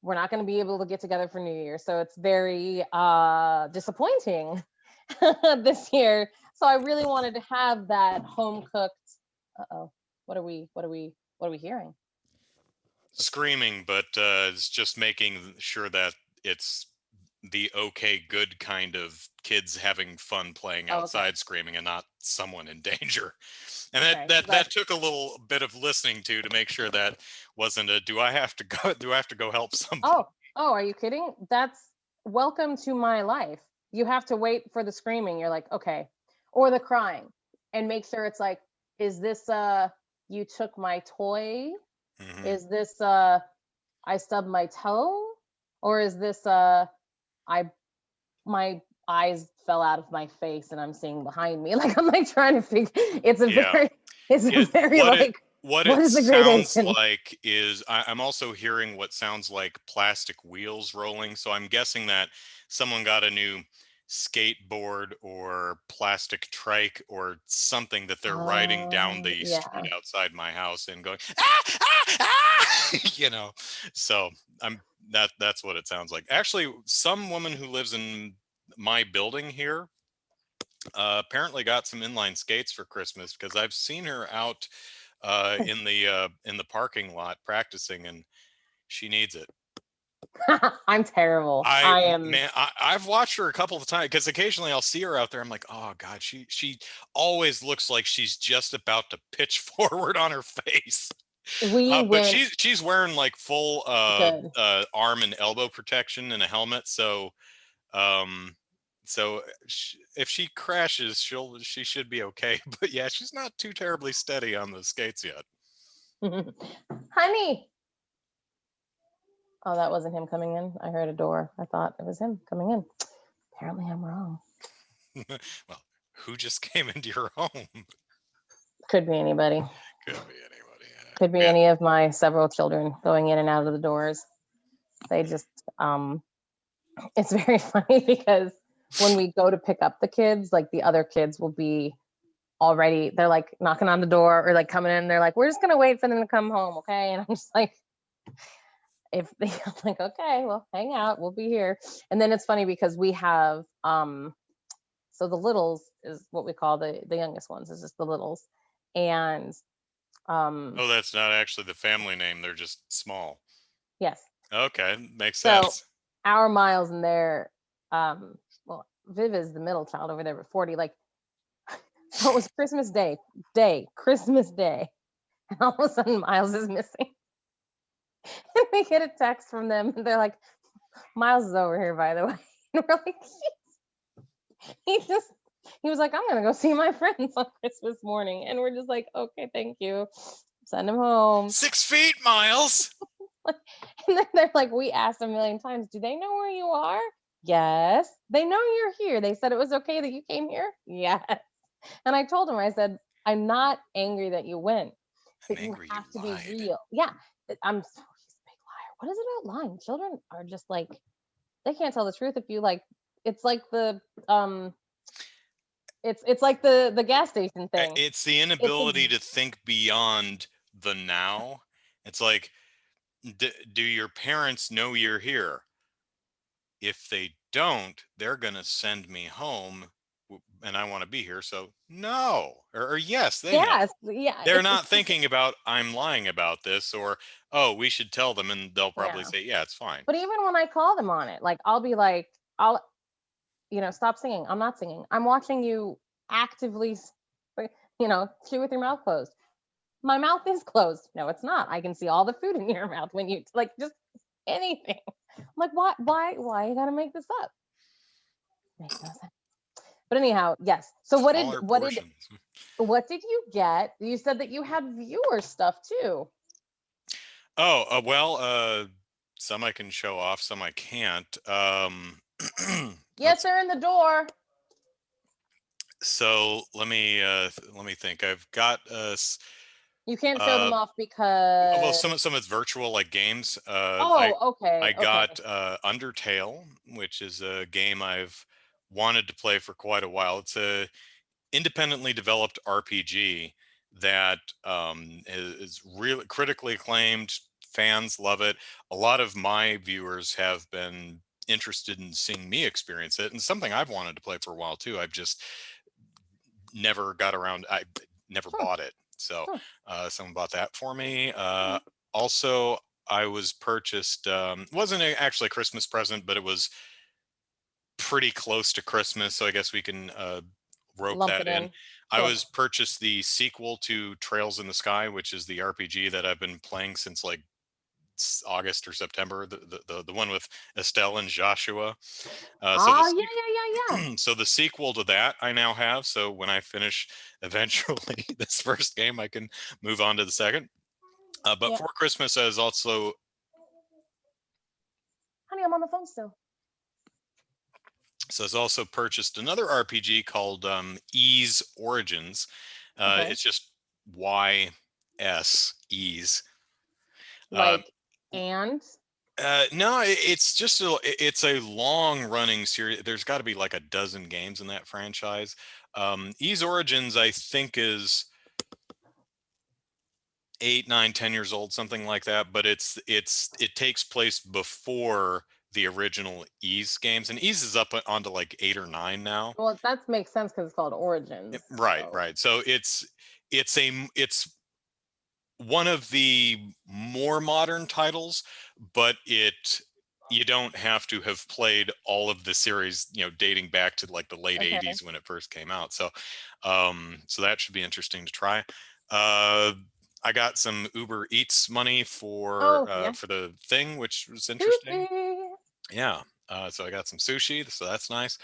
We're not going to be able to get together for New Year. So it's very disappointing this year. So I really wanted to have that home cooked. Uh-oh. What are we hearing? Screaming, but it's just making sure that it's the okay, good kind of kids having fun playing Oh, okay. outside screaming and not someone in danger. And that Okay. that that took a little bit of listening to make sure that wasn't a do I have to go do I have to go help somebody? Oh, are you kidding? That's welcome to my life. You have to wait for the screaming. You're like, okay, or the crying, and make sure it's like, is this you took my toy? Hmm. Is this I stubbed my toe? Or is this I my eyes fell out of my face and I'm seeing behind me? Like I'm like trying to figure, Yeah. it's a It very what it like, what what it is the sounds gradation? like is I'm also hearing what sounds like plastic wheels rolling. So I'm guessing that someone got a new skateboard or plastic trike or something that they're riding down the street Yeah. outside my house and going ah, ah, ah! So I'm that's what it sounds like. Actually, some woman who lives in my building here apparently got some inline skates for Christmas because I've seen her out in the parking lot practicing, and she needs it. I'm terrible. I I am. man, I've watched her a couple of times because occasionally I'll see her out there. I'm like, oh god, she always looks like she's just about to pitch forward on her face. We But went she's wearing like full good. arm and elbow protection and a helmet, um, if she crashes, she should be okay. But yeah, she's not too terribly steady on the skates yet. Honey. Oh, that wasn't him coming in. I heard a door. I thought it was him coming in. Apparently, I'm wrong. Well, who just came into your home? Could be anybody. Could be anybody. Could be Yeah. any of my several children going in and out of the doors. They just, it's very funny because when we go to pick up the kids, like the other kids will be already, they're like knocking on the door or like coming in. They're like, we're just going to wait for them to come home. Okay. And I'm just like, if they, I'm like, okay, well, hang out, we'll be here. And then it's funny because we have, so the littles is what we call the youngest ones, is just the littles. And Oh, that's not actually the family name. They're just small. yes, Okay, makes so sense. our Miles and their, well, Viv is the middle child over there with 40. Like, so it was Christmas Christmas Day, and all of a sudden Miles is missing. And we get a text from them, and they're like, Miles is over here, by the way. And we're like, he just, he was like, I'm gonna go see my friends on Christmas morning. And we're just like, okay, thank you. Send him home. 6 feet, Miles. And then they're like, we asked a million times, do they know where you are? Yes. They know you're here. They said it was okay that you came here? Yes. And I told him, I said, I'm not angry that you went, I'm but you angry have to you be lied. real. Yeah. I'm so, he's a big liar. What is it about lying? Children are just like, they can't tell the truth if you like, it's like the it's like the gas station thing. It's the It's inability to think beyond the now. It's like, do your parents know you're here? If they don't, they're going to send me home and I want to be here. So no, or yes, they know. Yes, yeah. They're not thinking about I'm lying about this, or oh, we should tell them, and they'll probably Yeah. say, yeah, it's fine. But even when I call them on it, like I'll be like, I'll, stop singing. I'm not singing. I'm watching you actively, chew with your mouth closed. My mouth is closed. No, it's not. I can see all the food in your mouth when you like just anything. I'm like, why you gotta make this up? Makes no sense. But anyhow, yes. So Smaller portions. what did you get? You said that you had viewer stuff too. Oh, well, some I can show off, some I can't. Yes, they're in the door. So let me think. I've got You can't show them off well, because some of it's virtual, like games. I okay, okay. got Undertale, which is a game I've wanted to play for quite a while. It's a independently developed RPG that is really critically acclaimed. Fans love it. A lot of my viewers have been interested in seeing me experience it, and something I've wanted to play for a while too. I've just never got around. I never Sure, bought it, so sure. someone bought that for me. Yeah. Also, I was purchased. Wasn't actually a Christmas present, but it was pretty close to Christmas, so I guess we can rope Lump that it in. in. I Sure. was purchased the sequel to Trails in the Sky, which is the RPG that I've been playing since like August or September. The one with Estelle and Joshua. So the Oh, yeah, yeah, yeah, so the sequel to that I now have. So when I finish eventually this first game, I can move on to the second. But yeah. for Christmas, I was also Honey, I'm on the phone still. So it's also purchased another RPG called Ease Origins. Okay. It's just YS Ease. Um, Like, and no, it's just it's a long running series. There's got to be like a dozen games in that franchise. Ease Origins, I think, is 8, 9, 10 years old, something like that. But it takes place before the original Ease games, and Ease is up onto like 8 or 9 now. well, that makes sense because it's called Origins. Right, So right. So it's one of the more modern titles, but you don't have to have played all of the series, dating back to like the late okay. 80s when it first came out. So that should be interesting to try. Uh, I got some Uber Eats money Oh yeah. for the thing, which was interesting. Sushi. Yeah. So I got some sushi, so that's nice.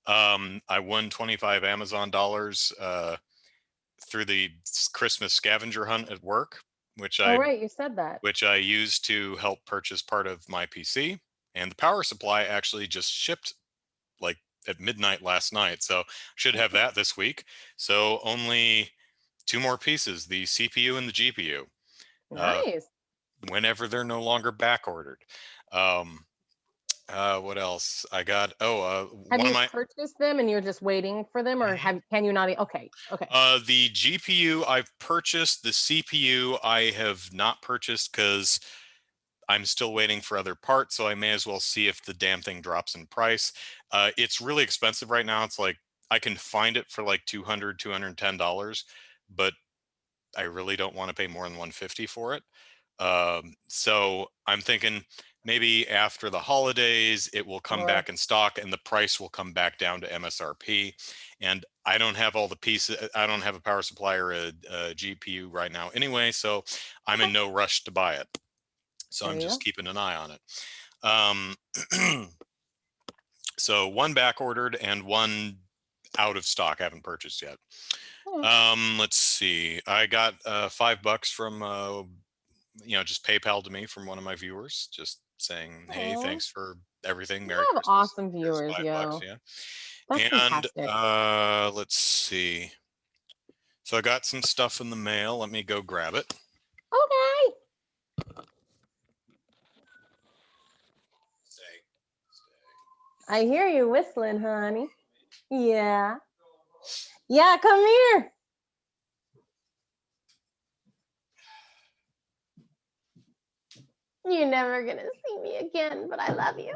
I won 25 Amazon dollars through the Christmas scavenger hunt at work, which Oh I right, you said that. which I used to help purchase part of my PC. And the power supply actually just shipped like at midnight last night, so should have that this week. So only two more pieces: the CPU and the GPU. Uh, Nice. Whenever they're no longer back ordered. Um, what else? I got. Oh, Have one of you my purchased them and you're just waiting for them, or can you not? Okay, okay. The GPU I've purchased. The CPU I have not purchased because I'm still waiting for other parts, so I may as well see if the damn thing drops in price. It's really expensive right now. It's like I can find it for like $210, but I really don't want to pay more than 150 for it. So I'm thinking maybe after the holidays, it will come Sure. back in stock and the price will come back down to MSRP. And I don't have all the pieces. I don't have a power supply or a GPU right now anyway, so I'm Okay. in no rush to buy it. So There I'm you just go. keeping an eye on it. So one back ordered and one out of stock. I haven't purchased yet. Yeah. Let's see. I got $5 from just PayPal to me from one of my viewers, just saying, "Hey, Aw, thanks for everything. Merry you have Christmas. awesome Here's viewers, $5." yo. Yeah. That's And fantastic. let's see. So I got some stuff in the mail. Let me go grab it. Okay. Stay. I hear you whistling, honey. Yeah. Yeah, come here. You're never gonna see me again, but I love you.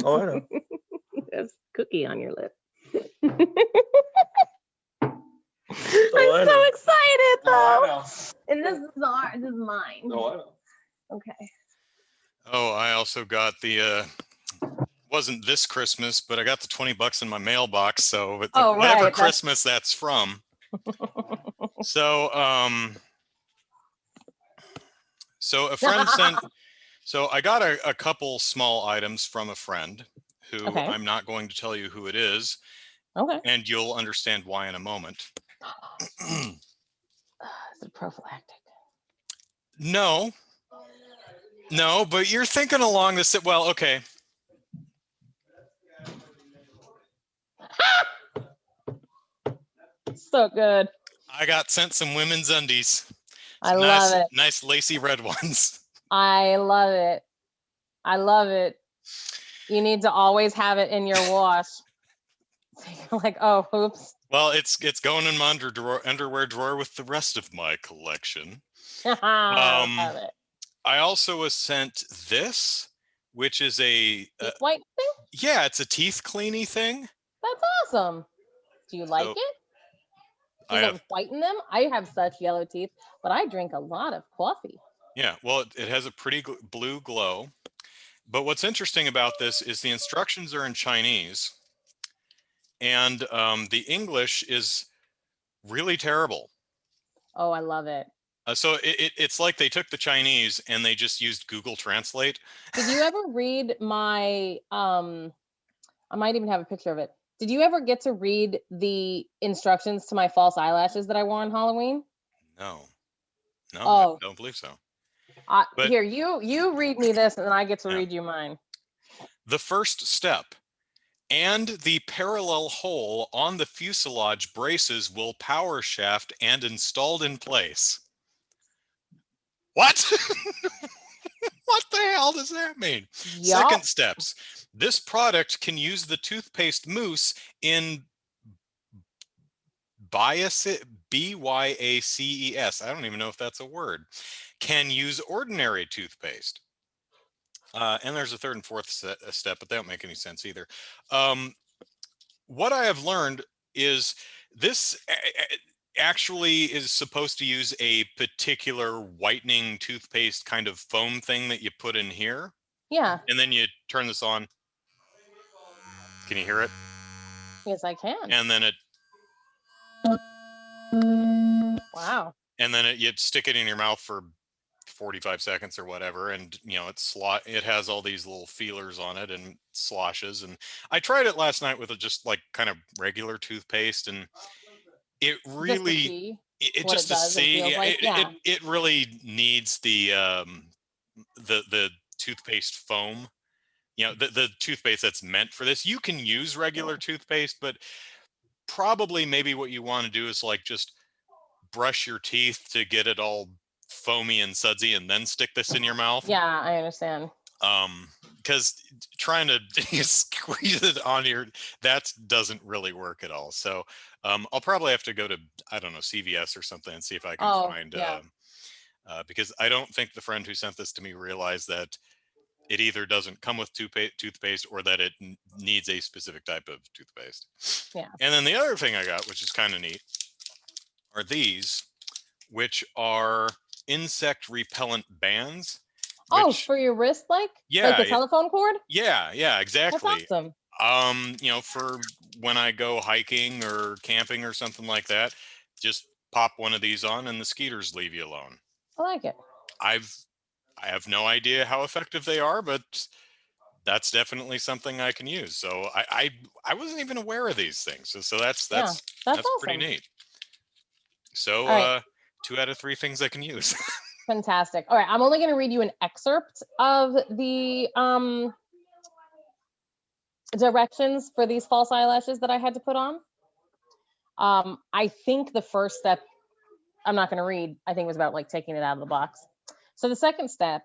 Oh, I know. There's cookie on your lip. Oh, I I'm so know. excited though. Oh, I know. And this is mine. Oh, I know. Okay. Oh, I also got the wasn't this Christmas, but I got the $20 in my mailbox. So whatever right. Christmas that's from. So so a friend sent. So I got a couple small items from a friend who Okay. I'm not going to tell you who it is, Okay. and you'll understand why in a moment. Is it prophylactic? No, but you're thinking along this. Well, okay. So good. I got sent some women's undies. I Some love it. nice lacy red ones. I love it. I love it. You need to always have it in your wash. So you're like, oh, oops. Well, it's going in my underwear drawer with the rest of my collection. I love it. I also was sent this, which is a Teeth white thing? yeah, it's a teeth cleany thing. That's awesome. Do you like So, it? I Does have it whiten them? I have such yellow teeth, but I drink a lot of coffee. yeah. Well, it has a pretty blue glow. But what's interesting about this is the instructions are in Chinese, and the English is really terrible. Oh, I love it. So it's like they took the Chinese and they just used Google Translate. Did you ever read my I might even have a picture of it. Did you ever get to read the instructions to my false eyelashes that I wore on Halloween? No, Oh. I don't believe so. But here, you read me this, and then I get to Yeah. read you mine. The first step, and the parallel hole on the fuselage braces will power shaft and installed in place. What? What the hell does that mean? Yup. Second steps. This product can use the toothpaste mousse in Byaces, B-Y-A-C-E-S. I don't even know if that's a word. Can use ordinary toothpaste. And there's a third and fourth step, but they don't make any sense either. What I have learned is this actually is supposed to use a particular whitening toothpaste kind of foam thing that you put in here. Yeah. And then you turn this on. Can you hear it? Yes, I can. And then it. Wow. And then you stick it in your mouth for 45 seconds or whatever, and it has all these little feelers on it and sloshes. And I tried it last night with just like kind of regular toothpaste, and it really just to see it really needs the toothpaste foam, the toothpaste that's meant for this. You can use regular toothpaste, but probably maybe what you want to do is like just brush your teeth to get it all foamy and sudsy and then stick this in your mouth. Yeah, I understand. Because trying to squeeze it on that doesn't really work at all. So I'll probably have to go to, I don't know, CVS or something and see if I can find because I don't think the friend who sent this to me realized that it either doesn't come with toothpaste or that it needs a specific type of toothpaste. Yeah. And then the other thing I got, which is kind of neat, are these, which are insect repellent bands. For your wrist, like the telephone cord? Yeah, exactly. That's awesome. For when I go hiking or camping or something like that, just pop one of these on and the skeeters leave you alone. I like it. I have no idea how effective they are, but that's definitely something I can use. So I wasn't even aware of these things. So that's awesome. pretty neat. So 2 out of 3 things I can use. Fantastic. All right, I'm only going to read you an excerpt of the directions for these false eyelashes that I had to put on. I think the first step, I'm not going to read. I think it was about like taking it out of the box. So the second step,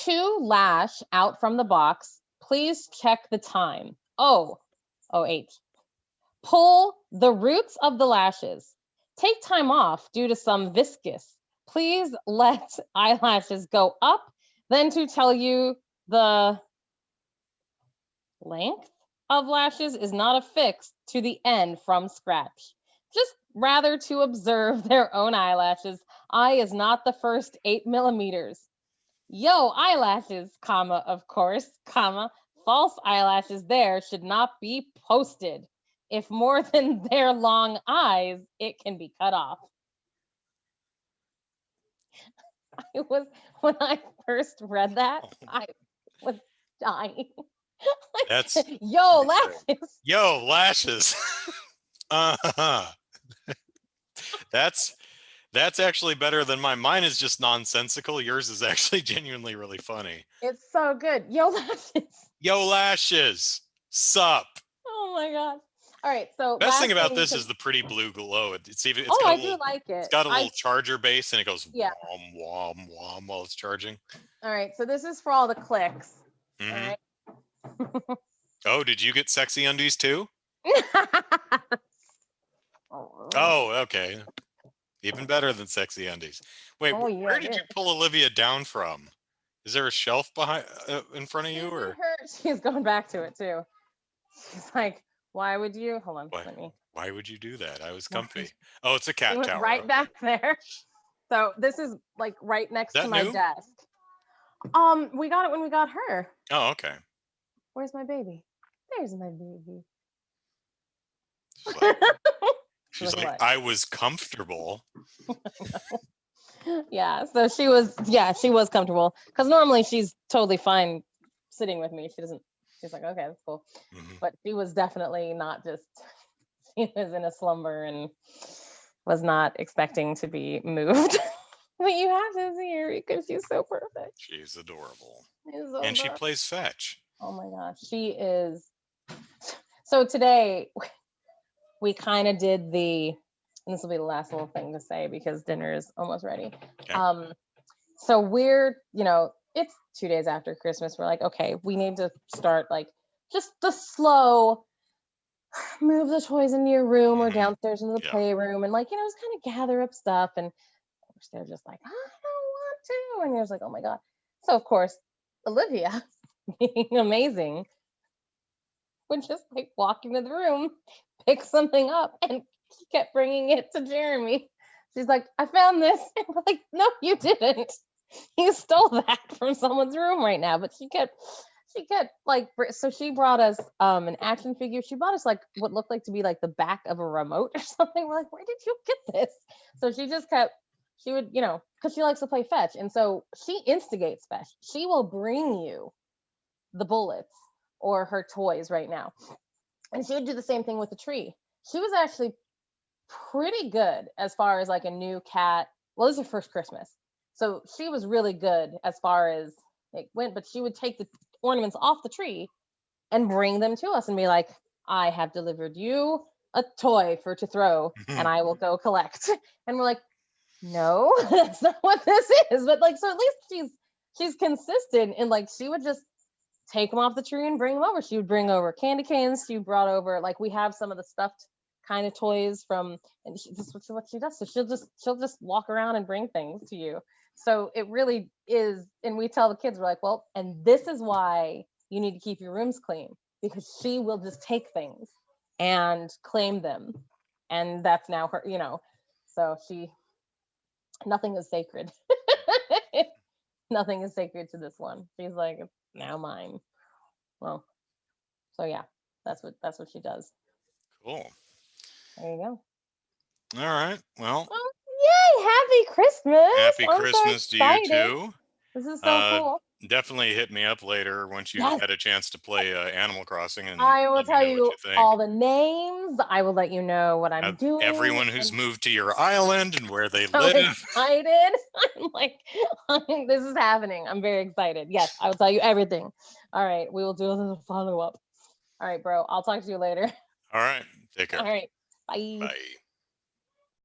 to lash out from the box, please check the time. O-H. Pull the roots of the lashes. Take time off due to some viscous. Please let eyelashes go up, then to tell you the length of lashes is not affixed to the end from scratch, just rather to observe their own eyelashes. Eye is not the first 8 millimeters. Yo, eyelashes, comma, of course, comma, false eyelashes there should not be posted. If more than their long eyes, it can be cut off. When I first read that, I was dying. That's Yo, lashes. yo lashes. uh-huh. That's actually better than mine. Mine is just nonsensical. Yours is actually genuinely really funny. It's so good. Yo, lashes. Yo lashes. Sup. Oh my god. All right, so Best thing last about thing this to- is the pretty blue glow. It's oh, got I a little, do like it. it's got a little charger base and it goes yeah. wom wom wom while it's charging. All right, so this is for all the clicks. Mhm. All right. Oh, did you get sexy undies too? Oh, Oh, okay. Even better than sexy undies. Wait, Oh, yeah, where did yeah. you pull Olivia down from? Is there a shelf behind in front of you, or she's going back to it too. She's like, why would you? Hold on, why? let me. Why would you do that? I was Why comfy. Oh, it's a She cat went tower. right Okay. back there. So this is like right next Is to that my new? desk. We got it when we got her. Oh, okay. Where's my baby? There's my baby. She's Like like, what? I was comfortable. Yeah, so she was comfortable because normally she's totally fine sitting with me. She's like, okay, that's cool. Mhm. But she was definitely not just, she was in a slumber and was not expecting to be moved. But you have to see her because she's so perfect. She's adorable. She's so And she adorable. plays fetch. Oh my gosh, she is. So today we kind of did and this will be the last little thing to say because dinner is almost ready. Okay. So it's 2 days after Christmas. We're like, okay, we need to start like just the slow move the toys into your room or Mhm. downstairs into the Yeah. playroom and like, just kind of gather up stuff. And they're just like, I don't want to. And you're just like, oh my God. So of course, Olivia, being amazing, would just like walk into the room, pick something up, and she kept bringing it to Jeremy. She's like, I found this. And we're like, no, you didn't. You stole that from someone's room right now. But she kept like, so she brought us an action figure. She brought us like what looked like to be like the back of a remote or something. We're like, where did you get this? So she would, because she likes to play fetch. And so she instigates fetch. She will bring you the bullets or her toys right now. And she would do the same thing with the tree. She was actually pretty good as far as like a new cat. Well, this is her first Christmas. So she was really good as far as it went, but she would take the ornaments off the tree and bring them to us and be like, I have delivered you a toy to throw and I will go collect. And we're like, no, that's not what this is. But like, so at least she's consistent and like she would just take them off the tree and bring them over. She would bring over candy canes. She brought over like we have some of the stuffed kind of toys from, and this is what she does. So she'll just walk around and bring things to you. So it really is, and we tell the kids, we're like, well, and this is why you need to keep your rooms clean because she will just take things and claim them, and that's now her, So nothing is sacred. Nothing is sacred to this one. She's like, it's now mine. Well, so yeah, that's what she does. Cool. There you go. All right. Well, yay! Happy Christmas! happy I'm Christmas so to you excited. too. This is so cool. Definitely hit me up later once you've Yes. had a chance to play Animal Crossing, and I will let me tell know you what you think. all the names. I will let you know what I'm doing. Everyone who's moved to your island and where they so live. excited. I'm like, this is happening. I'm very excited. Yes, I will tell you everything. All right, we will do a little follow up. All right, bro. I'll talk to you later. All right. Take care. All right. Bye. Bye.